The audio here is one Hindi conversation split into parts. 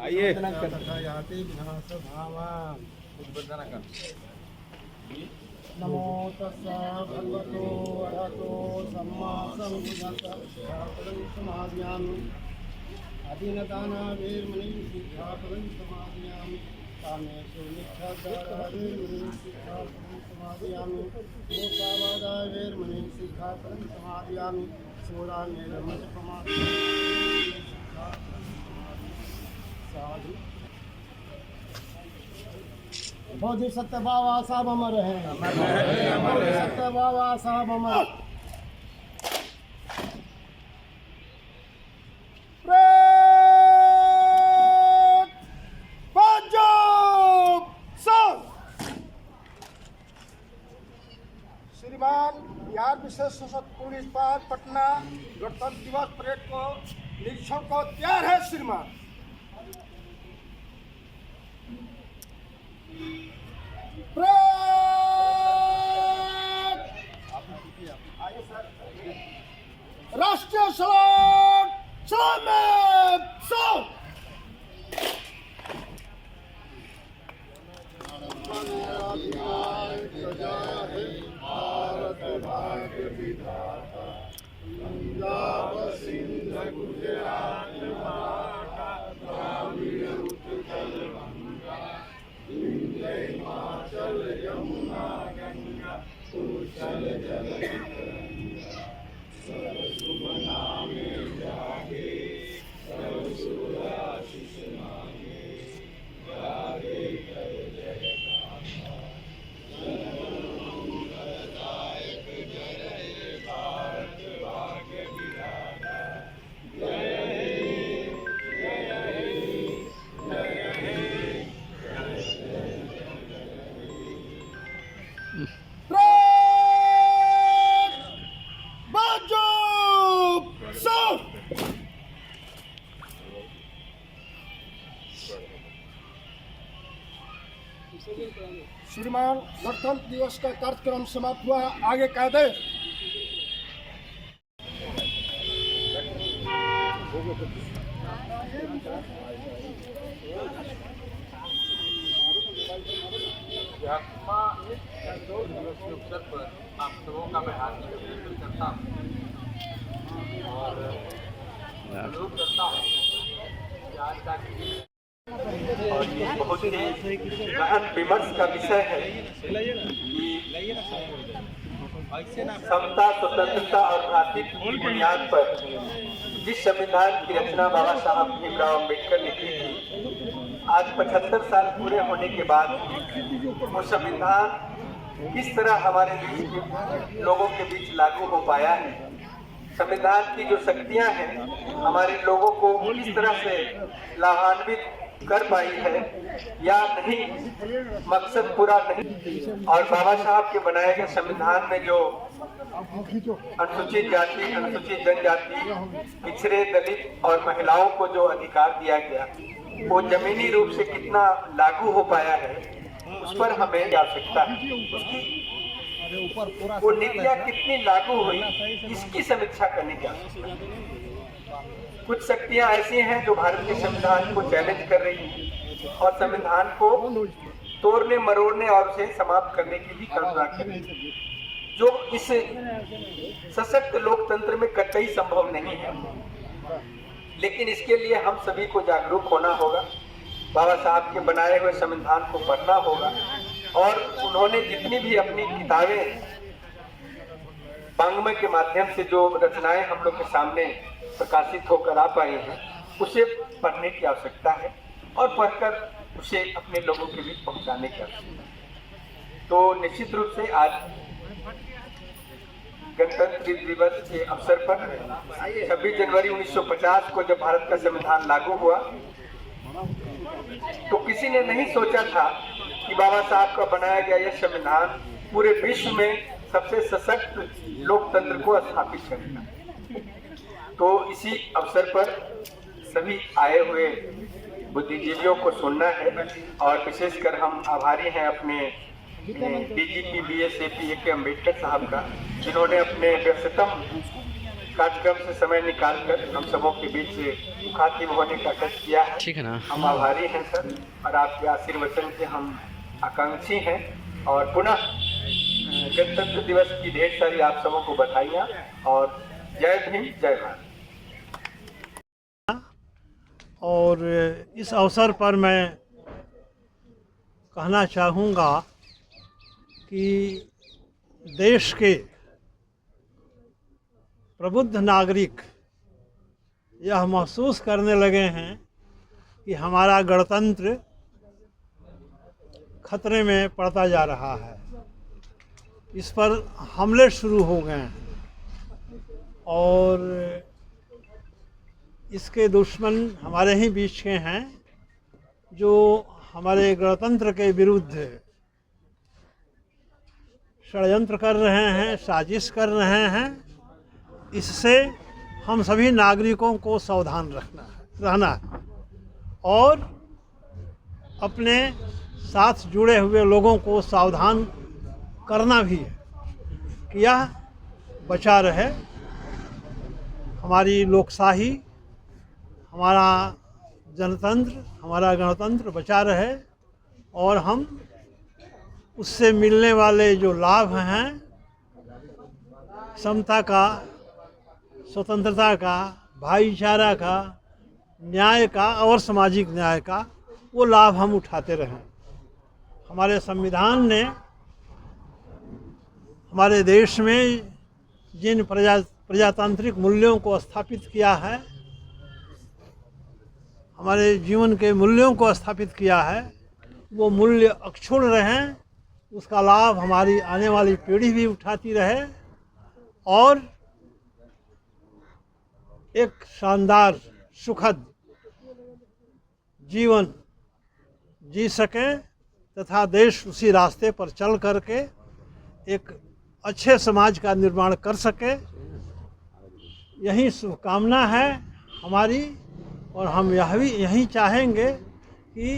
आइए नमो तस्सा भगवतो अरहतो सम्मा सम्बुद्धस्सा समाधियामि अधीनदाना वीरमणि सिद्धापदं समाधियामि कामेषु मिथ्याचारवीरमणि सिद्धापदं समाधियामि मोक्षावादा वीरमणि सिद्धापदं समाधियामि सूरानिर्मजपमाधियामि साधु बोधि सत्य बाबा साहब अमर हैं, बोधि सत्य बाबा साहब अमर। श्रीमान बिहार विशेष सशस्त्र पुलिस बल पटना गणतंत्र दिवस परेड को निरीक्षण को तैयार है श्रीमान। राष्ट्रीय सलाम सलाम सलाम। भारत भाग्य विधाता पंजाब सिंध गुजरात मराठा द्राविड़ उत्कल गंगा विंध्य हिमाचल यमुना गंगा उच्चल जलधितरंगा सब शुभ नामे जागे सब शुभ आशीष मांगे जागे कर जय गाथा जनमंगलदायक जय हे भारत भाग्य विधाता जय हे जय हे जय हे श्रीमान गणतंत्र दिवस का कार्यक्रम समाप्त हुआ। आगे कायदे अवसर पर आप सबों का मैं हार्दिक अभिनंदन करता हूँ और अनुरोध करता हूँ कि आज का और ये बहुत ही गहन विमर्श का विषय है कि समता, स्वतंत्रता और भ्रातृत्व की बुनियाद पर जिस संविधान की रचना बाबा साहब भीमराव अम्बेडकर ने की थी, आज 75 साल पूरे होने के बाद वो संविधान किस तरह हमारे देश के लोगों के बीच लागू हो पाया है, संविधान की जो शक्तियां हैं हमारे लोगों को किस तरह से लाभान्वित कर पाई है या नहीं, मकसद पूरा नहीं। और बाबा साहब के बनाए गए संविधान में जो अनुसूचित जाति, अनुसूचित जनजाति, पिछड़े, दलित और महिलाओं को जो अधिकार दिया गया वो जमीनी रूप से कितना लागू हो पाया है उस पर हमें आवश्यकता है। वो नीतियाँ कितनी लागू हुई इसकी समीक्षा करने की आवश्यकता है। कुछ शक्तियां ऐसी हैं जो भारत के संविधान को चैलेंज कर रही हैं और संविधान को तोड़ने, मरोड़ने और उसे समाप्त करने की भी कल्पना कर रही है, जो इस सशक्त लोकतंत्र में कतई संभव नहीं है। लेकिन इसके लिए हम सभी को जागरूक होना होगा, बाबा साहब के बनाए हुए संविधान को पढ़ना होगा और उन्होंने जितनी भी अपनी किताबें वाङ्मय के माध्यम से जो रचनाएं हम लोग के सामने प्रकाशित होकर आ पाई हैं उसे पढ़ने की आवश्यकता है और पढ़कर उसे अपने लोगों के बीच पहुंचाने की आवश्यकता है। तो निश्चित रूप से आज गणतंत्र दिवस के अवसर पर 26 जनवरी 1950 को जब भारत का संविधान लागू हुआ तो किसी ने नहीं सोचा था कि बाबा साहब का बनाया गया यह संविधान पूरे विश्व में सबसे सशक्त लोकतंत्र को स्थापित करेगा। तो इसी अवसर पर सभी आए हुए बुद्धिजीवियों को सुनना है और विशेषकर हम आभारी हैं अपने DGP BS AP AK Ambedkar साहब का, जिन्होंने अपने व्यस्ततम कार्यक्रम से समय निकालकर हम सबों के बीच मुखातिब होने का कष्ट किया है। ठीक है ना। हम आभारी हैं सर, और आपके आशीर्वचन के हम आकांक्षी हैं। और पुनः गणतंत्र दिवस की ढेर सारी आप सबों को बधाइयाँ और जय भीम, जय भारत। और इस अवसर पर मैं कहना चाहूँगा कि देश के प्रबुद्ध नागरिक यह महसूस करने लगे हैं कि हमारा गणतंत्र खतरे में पड़ता जा रहा है। इस पर हमले शुरू हो गए हैं और इसके दुश्मन हमारे ही बीच के हैं, जो हमारे गणतंत्र के विरुद्ध षड्यंत्र कर रहे हैं, साजिश कर रहे हैं। इससे हम सभी नागरिकों को सावधान रहना है और अपने साथ जुड़े हुए लोगों को सावधान करना भी है कि यह बचा रहे, हमारी लोकशाही, हमारा जनतंत्र, हमारा गणतंत्र बचा रहे और हम उससे मिलने वाले जो लाभ हैं, समता का, स्वतंत्रता का, भाईचारा का, न्याय का और सामाजिक न्याय का, वो लाभ हम उठाते रहें। हमारे संविधान ने हमारे देश में जिन प्रजातांत्रिक मूल्यों को स्थापित किया है, हमारे जीवन के मूल्यों को स्थापित किया है, वो मूल्य अक्षुण्ण रहें, उसका लाभ हमारी आने वाली पीढ़ी भी उठाती रहे और एक शानदार सुखद जीवन जी सके तथा देश उसी रास्ते पर चल करके एक अच्छे समाज का निर्माण कर सके। यही शुभकामना है हमारी और हम यही चाहेंगे कि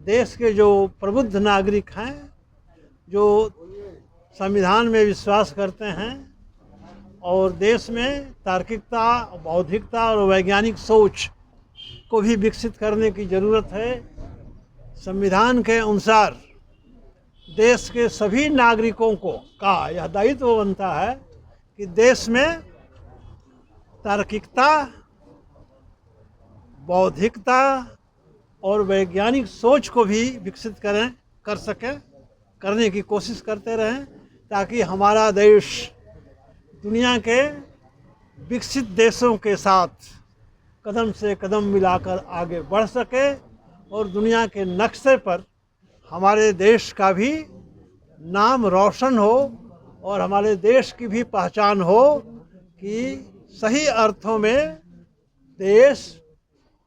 देश के जो प्रबुद्ध नागरिक हैं, जो संविधान में विश्वास करते हैं और देश में तार्किकता, बौद्धिकता और वैज्ञानिक सोच को भी विकसित करने की ज़रूरत है। संविधान के अनुसार देश के सभी नागरिकों का यह दायित्व बनता है कि देश में तार्किकता, बौद्धिकता और वैज्ञानिक सोच को भी विकसित करने की कोशिश करते रहें, ताकि हमारा देश दुनिया के विकसित देशों के साथ कदम से कदम मिलाकर आगे बढ़ सके और दुनिया के नक्शे पर हमारे देश का भी नाम रोशन हो और हमारे देश की भी पहचान हो कि सही अर्थों में देश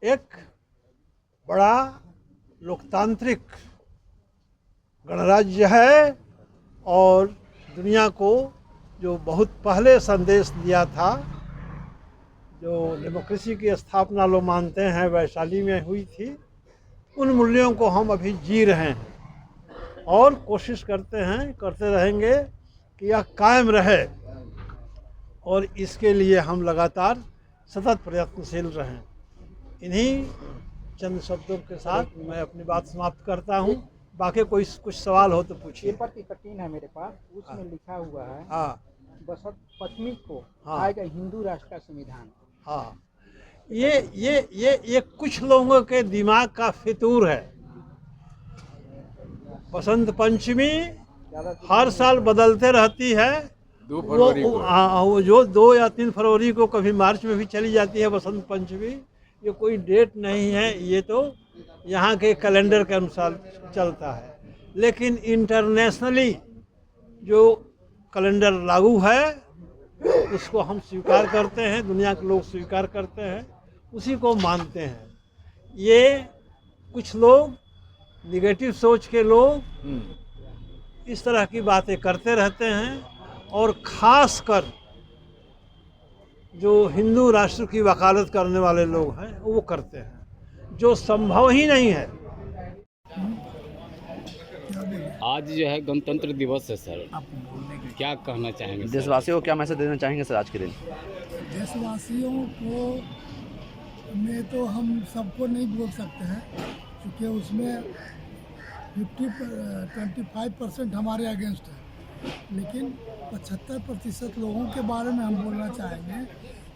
एक बड़ा लोकतांत्रिक गणराज्य है और दुनिया को जो बहुत पहले संदेश दिया था, जो डेमोक्रेसी की स्थापना लोग मानते हैं वैशाली में हुई थी, उन मूल्यों को हम अभी जी रहे हैं और कोशिश करते रहेंगे कि यह कायम रहे और इसके लिए हम लगातार सतत प्रयत्नशील रहें। इन्हीं चंद शब्दों के साथ मैं अपनी बात समाप्त करता हूँ। बाकी कोई कुछ सवाल हो तो पूछिए। पेपर की कटिंग है मेरे पास, उसमें लिखा हुआ है हाँ, बसंत पंचमी को हाँ, आएगा हिंदू राष्ट्र का संविधान। हाँ, ये कुछ लोगों के दिमाग का फितूर है। बसंत पंचमी हर साल बदलते रहती है। वो जो 2 या 3 फरवरी को, कभी मार्च में भी चली जाती है बसंत पंचमी। ये कोई डेट नहीं है, ये तो यहाँ के कैलेंडर के अनुसार चलता है। लेकिन इंटरनेशनली जो कैलेंडर लागू है उसको हम स्वीकार करते हैं, दुनिया के लोग स्वीकार करते हैं, उसी को मानते हैं। ये कुछ लोग, निगेटिव सोच के लोग इस तरह की बातें करते रहते हैं और ख़ासकर जो हिंदू राष्ट्र की वकालत करने वाले लोग हैं वो करते हैं, जो संभव ही नहीं है। आज जो है गणतंत्र दिवस है सर, क्या कहना चाहेंगे? देशवासियों को क्या मैसेज देना चाहेंगे सर आज के दिन? देशवासियों को में तो हम सबको नहीं बोल सकते हैं, क्योंकि उसमें 25% हमारे अगेंस्ट है, लेकिन 75% लोगों के बारे में हम बोलना चाहेंगे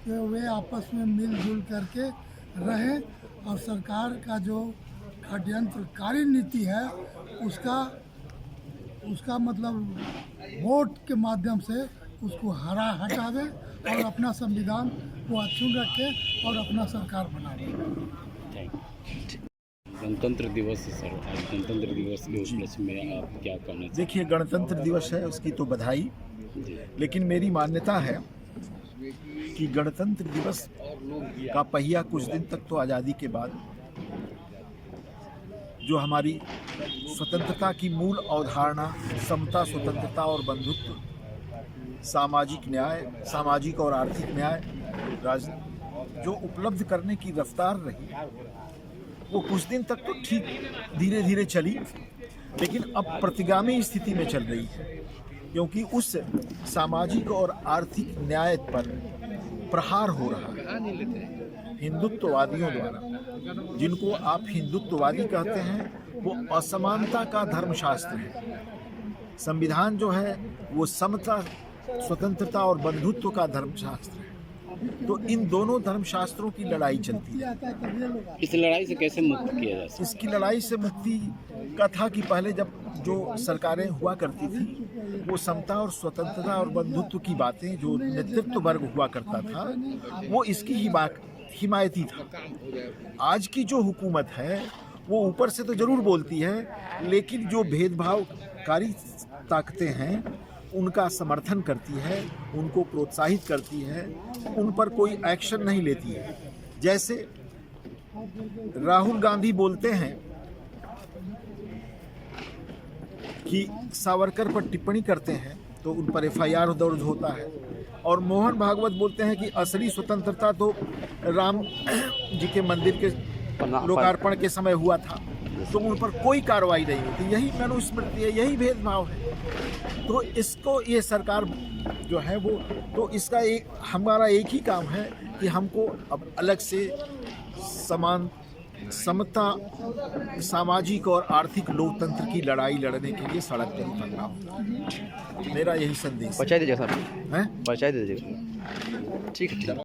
कि वे आपस में मिलजुल करके रहें और सरकार का जो षड्यंत्रकारी नीति है उसका मतलब वोट के माध्यम से उसको हटावे और अपना संविधान को अक्षुण्ण रखे और अपना सरकार बनावे। गणतंत्र दिवस है सर, आज गणतंत्र दिवस के उपलक्ष्य में आप क्या कहना चाहते देखिए, गणतंत्र दिवस है, उसकी तो बधाई, लेकिन मेरी मान्यता है कि गणतंत्र दिवस का पहिया कुछ दिन तक तो आज़ादी के बाद जो हमारी स्वतंत्रता की मूल अवधारणा समता, स्वतंत्रता और बंधुत्व, सामाजिक न्याय, सामाजिक और आर्थिक न्याय जो उपलब्ध करने की रफ्तार रही, वो कुछ दिन तक तो ठीक धीरे धीरे चली, लेकिन अब प्रतिगामी स्थिति में चल रही है, क्योंकि उस सामाजिक और आर्थिक न्याय पर प्रहार हो रहा है हिंदुत्ववादियों द्वारा। जिनको आप हिंदुत्ववादी कहते हैं, वो असमानता का धर्मशास्त्र है। संविधान जो है वो समता, स्वतंत्रता और बंधुत्व का धर्मशास्त्र है। तो इन दोनों धर्मशास्त्रों की लड़ाई चलती है। इस लड़ाई से कैसे मुक्त किया जा सकता है? इसकी लड़ाई से मुक्ति का था कि पहले जब जो सरकारें हुआ करती थी, वो समता और स्वतंत्रता और बंधुत्व की बातें, जो नेतृत्व वर्ग हुआ करता था, वो इसकी ही हिमायती था। आज की जो हुकूमत है वो ऊपर से तो जरूर बोलती है, लेकिन जो भेदभावकारी ताकतें हैं उनका समर्थन करती है, उनको प्रोत्साहित करती है, उन पर कोई एक्शन नहीं लेती है। जैसे राहुल गांधी बोलते हैं कि सावरकर पर टिप्पणी करते हैं तो उन पर FIR दर्ज होता है, और मोहन भागवत बोलते हैं कि असली स्वतंत्रता तो राम जी के मंदिर के लोकार्पण के समय हुआ था, तो उन पर कोई कार्रवाई नहीं होती। यही मनुस्मृति है, यही भेदभाव है। तो इसको ये सरकार जो है वो, तो इसका हमारा एक ही काम है कि हमको अब अलग से समता, सामाजिक और आर्थिक लोकतंत्र की लड़ाई लड़ने के लिए सड़क पर उतरना होगा। मेरा यही संदेश है। बचा दीजिए सर, हैं? बचा दीजिए। ठीक है।